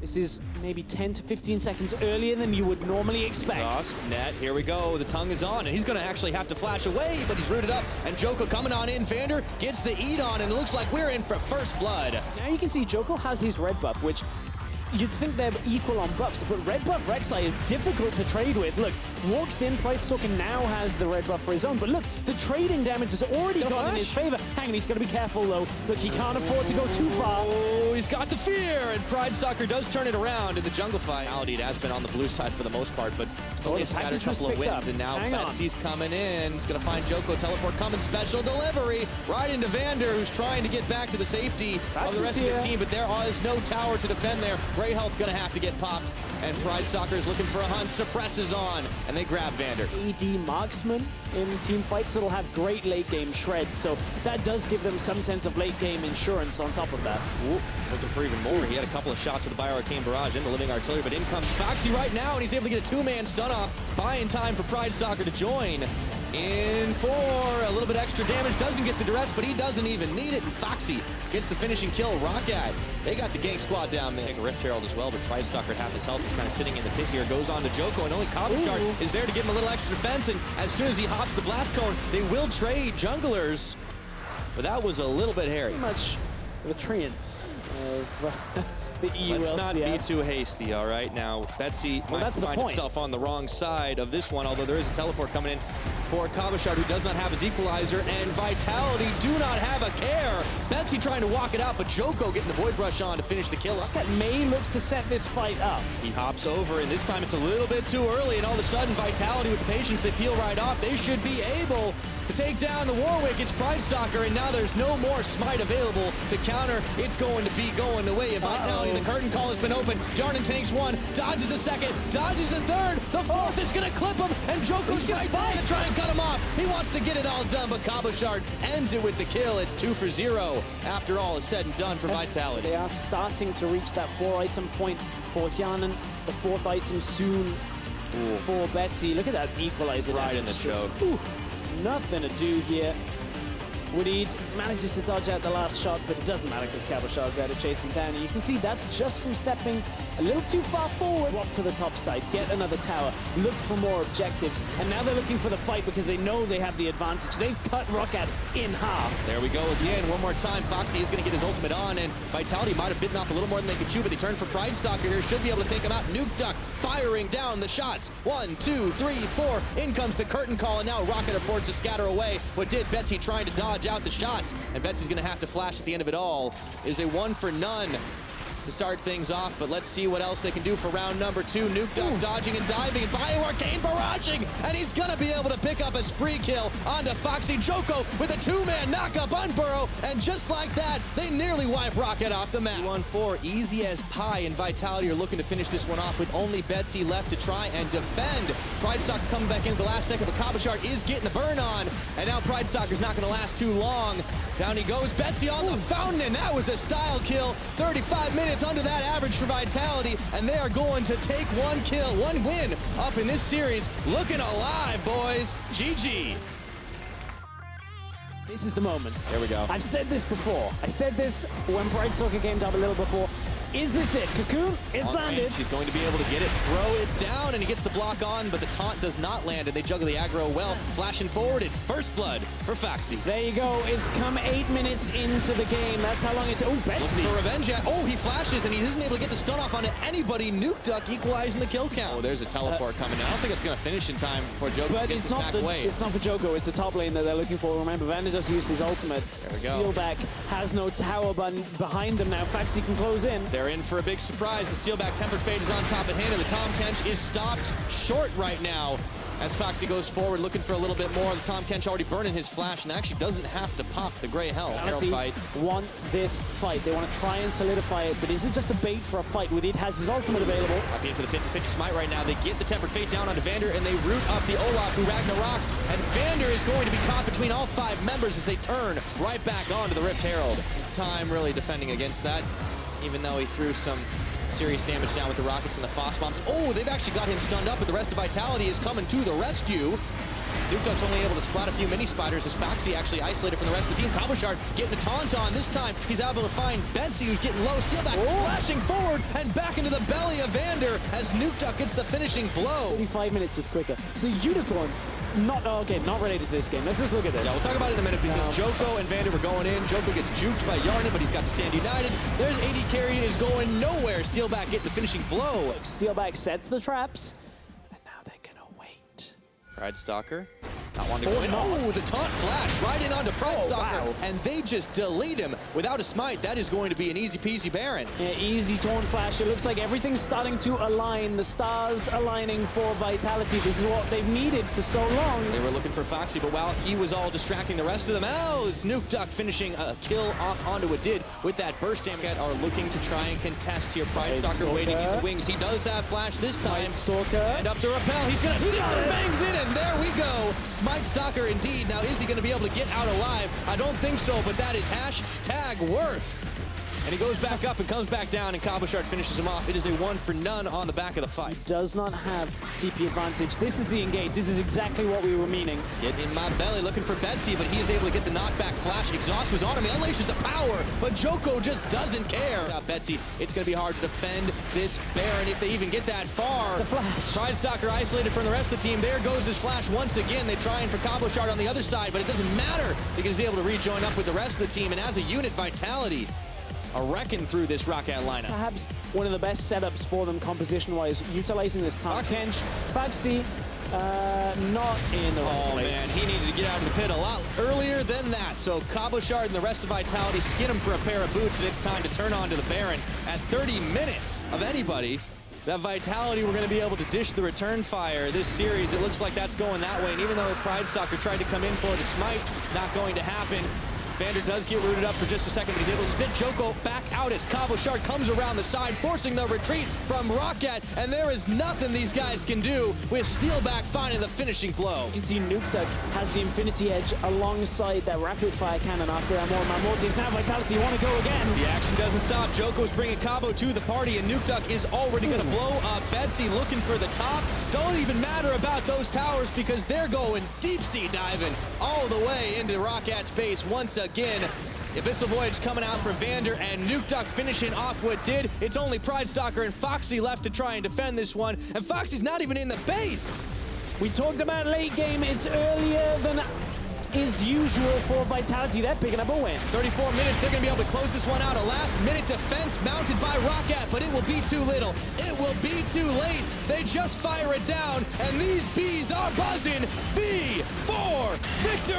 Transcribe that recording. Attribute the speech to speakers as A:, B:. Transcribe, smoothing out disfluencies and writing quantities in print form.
A: This is maybe 10 to 15 seconds earlier than you would normally expect.
B: Exhaust, net, here we go. The tongue is on, and he's going to actually have to flash away, but he's rooted up, and Joko coming on in. Vander gets the eat on, and it looks like we're in for first blood.
A: Now you can see Joko has his red buff, which you'd think they're equal on buffs, but red buff Rek'Sai is difficult to trade with. Look, walks in, Pridestalker now has the red buff for his own, but look, the trading damage has already gone in his favor. Hang on, he's got to be careful though. Look, he can't afford to go too far.
B: Oh, he's got the fear, and Pridestalker does turn it around in the jungle fight. It has been on the blue side for the most part, but it's only a scattered couple of wins, and now Betsy's coming in. He's going to find Joko, teleport coming, special delivery right into Vander, who's trying to get back to the safety of the rest of his team, but there is no tower to defend there. Grey Health going to have to get popped, and Pridestalker is looking for a hunt, suppresses on, and they grab Vander.
A: AD marksman in team fights that'll have great late game shreds, so that does give them some sense of late game insurance on top of that.
B: Ooh, looking for even more. He had a couple of shots with the Bio-Arcane Barrage into Living Artillery, but in comes Foxy right now, and he's able to get a two-man stun off, buying time for Pridestalker to join. In for a little bit extra damage, doesn't get the duress, but he doesn't even need it, and Foxy gets the finishing kill. ROCCAT, they got the gang squad down there. Take a Rift Herald as well, but Pridestalker at half his health is kind of sitting in the pit here, goes on to Joko, and only Cabochard is there to give him a little extra defense, and as soon as he hops the blast cone, they will trade junglers, but that was a little bit hairy.
A: Pretty much the treants of the EULCS.
B: Let's not be too hasty, all right? Now, Betsy might find himself on the wrong side of this one, although there is a teleport coming in for Cabochard, who does not have his equalizer, and Vitality do not have a care. Betsy trying to walk it out, but Joko getting the Void Brush on to finish the kill.
A: That may look to set this fight up.
B: He hops over, and this time it's a little bit too early, and all of a sudden, Vitality with the patience, they peel right off. They should be able to take down the Warwick. It's Pridestalker, and now there's no more smite available to counter. It's going to be going the way of Vitality. The curtain call has been opened. Jarnan tanks one, dodges a second, dodges a third. The fourth is going to clip him, and Joko's right there to try and cut him off. He wants to get it all done, but Cabochard ends it with the kill. It's 2 for 0 after all is said and done for Vitality.
A: They are starting to reach that 4-item point for Jarnan. The 4th item soon for Betsy. Look at that equalizer.
B: Right in the choke.
A: Nothing to do here. Woodid manages to dodge out the last shot, but it doesn't matter because Cabochard's there to chase him down. And you can see that's just from stepping a little too far forward. Walk to the top side, get another tower, look for more objectives. And now they're looking for the fight because they know they have the advantage. They've cut ROCCAT in half.
B: There we go again. One more time. Foxy is going to get his ultimate on, and Vitality might have bitten off a little more than they could chew, but they turn for Pridestalker here. Should be able to take him out. Nuke Duck firing down the shots. 1, 2, 3, 4. In comes the curtain call, and now ROCCAT are forced to scatter away. What did Betsy trying to dodge out the shots, and Betsy's going to have to flash at the end of it all. It is a 1 for none to start things off, but let's see what else they can do for round number 2. Nuke Duck dodging and diving, and Bio-Arcane barraging, and he's going to be able to pick up a spree kill onto Foxy. Joko with a 2-man knockup on Burrow, and just like that, they nearly wipe ROCCAT off the map. 1-4, easy as pie, and Vitality are looking to finish this one off with only Betsy left to try and defend. Pridestalker coming back in at the last second, but Cabochard is getting the burn on, and now Pridestalker's not going to last too long. Down he goes, Betsy on the fountain, and that was a style kill. 35 minutes under that average for Vitality, and they are going to take 1 kill, 1 win up in this series. Looking alive, boys. GG.
A: This is the moment.
B: There we go.
A: I've said this before. I said this when Pridestalker came down a little before. Is this it? Cocoon, it's landed.
B: She's going to be able to get it, throw it down, and he gets the block on, but the taunt does not land, and they juggle the aggro well. Flashing forward, it's first blood for Foxy.
A: There you go. It's come 8 minutes into the game. That's how long it took. Oh, Betsy.
B: Looking for revenge. Oh, he flashes, and he isn't able to get the stun off onto anybody. Nuke Duck equalizing the kill count. Oh, there's a teleport coming. I don't think it's going to finish in time before Joko gets back away.
A: It's not for Joko. It's the top lane that they're looking for. Remember, Vander just used his ultimate. Steelback has no tower behind them now. Foxy can close in.
B: They're in for a big surprise. The Steelback Tempered Fate is on top at hand, and the Tahm Kench is stopped short right now as Foxy goes forward looking for a little bit more. The Tahm Kench already burning his flash and actually doesn't have to pop the Grey Hell.
A: Vitality want this fight. They want to try and solidify it, but isn't just a bait for a fight. Woodid has his ultimate available.
B: Happy in for the 50-50 smite right now. They get the Tempered Fate down onto Vander, and they root up the Olaf who Ragnaroks, and Vander is going to be caught between all 5 members as they turn right back onto the Rift Herald. Time really defending against that, even though he threw some serious damage down with the rockets and the Foss bombs. Oh, they've actually got him stunned up, but the rest of Vitality is coming to the rescue. Nuke Duck's only able to spot a few mini spiders as Foxy actually isolated from the rest of the team. Cabochard getting a taunt on. This time, he's able to find Betsy, who's getting low. Steelback flashing forward and back into the belly of Vander as Nuke Duck gets the finishing blow.
A: 35 minutes was quicker. So Unicorns, not related to this game. Let's just look at this.
B: Yeah, we'll talk about it in a minute because Joko and Vander were going in. Joko gets juked by Yarnin, but he's got the stand united. There's AD carry is going nowhere. Steelback getting the finishing blow.
A: Steelback sets the traps, and now they're gonna wait.
B: Pride Stalker. Not wanting to go in. Oh, the taunt flash right in onto Pride Stalker.
A: Wow.
B: And they just delete him without a smite. That is going to be an easy peasy Baron.
A: Yeah, easy taunt flash. It looks like everything's starting to align. The stars aligning for Vitality. This is what they've needed for so long.
B: They were looking for Foxy, but while he was all distracting the rest of them, it's Nuke Duck finishing a kill off onto a did with that burst damage. Are looking to try and contest here. Pride Stalker waiting in the wings. He does have flash this time.
A: Stalker.
B: And up the rappel. He's going to stick the bangs in, and there we go. Smite Stalker indeed. Now, is he going to be able to get out alive? I don't think so, but that is hashtag worth. And he goes back up and comes back down, and Cabochard finishes him off. It is a 1-for-none on the back of the fight.
A: Does not have TP advantage. This is the engage. This is exactly what we were meaning.
B: Getting in my belly, looking for Betsy, but he is able to get the knockback flash. Exhaust was on him. He unleashes the power, but Joko just doesn't care. Betsy, it's going to be hard to defend this Baron if they even get that far.
A: The flash.
B: Pride Stalker isolated from the rest of the team. There goes his flash once again. They try in for Cabochard on the other side, but it doesn't matter because he's able to rejoin up with the rest of the team, and as a unit, Vitality are wrecking through this ROCCAT lineup.
A: Perhaps one of the best setups for them composition-wise, utilizing this tank. Foxy, not in the right place.
B: Man, he needed to get out of the pit a lot earlier than that. So Cabochard and the rest of Vitality skin him for a pair of boots, and it's time to turn on to the Baron. At 30 minutes of anybody, that Vitality were going to be able to dish the return fire this series. It looks like that's going that way, and even though Pride Stalker tried to come in for the smite, not going to happen. Vander does get rooted up for just a second, but he's able to spit Joko back out as Cabochard comes around the side, forcing the retreat from ROCCAT, and there is nothing these guys can do with Steelback finding the finishing blow.
A: You can see Nuke Duck has the Infinity Edge alongside that rapid fire cannon after that Mortis. Now Vitality want to go again.
B: The action doesn't stop. Joko's bringing Cabo to the party, and Nuke Duck is already going to blow up Betsy looking for the top. Don't even matter about those towers because they're going deep sea diving all the way into ROCCAT's base once again. Abyssal Voyage coming out for Vander, and Nuke Duck finishing off what did. It's only Pride Stalker and Foxy left to try and defend this one, and Foxy's not even in the base.
A: We talked about late game. It's earlier than is usual for Vitality. They're picking up a win.
B: 34 minutes, they're going to be able to close this one out. A last-minute defense mounted by ROCCAT, but it will be too little. It will be too late. They just fire it down, and these bees are buzzing. V for victory!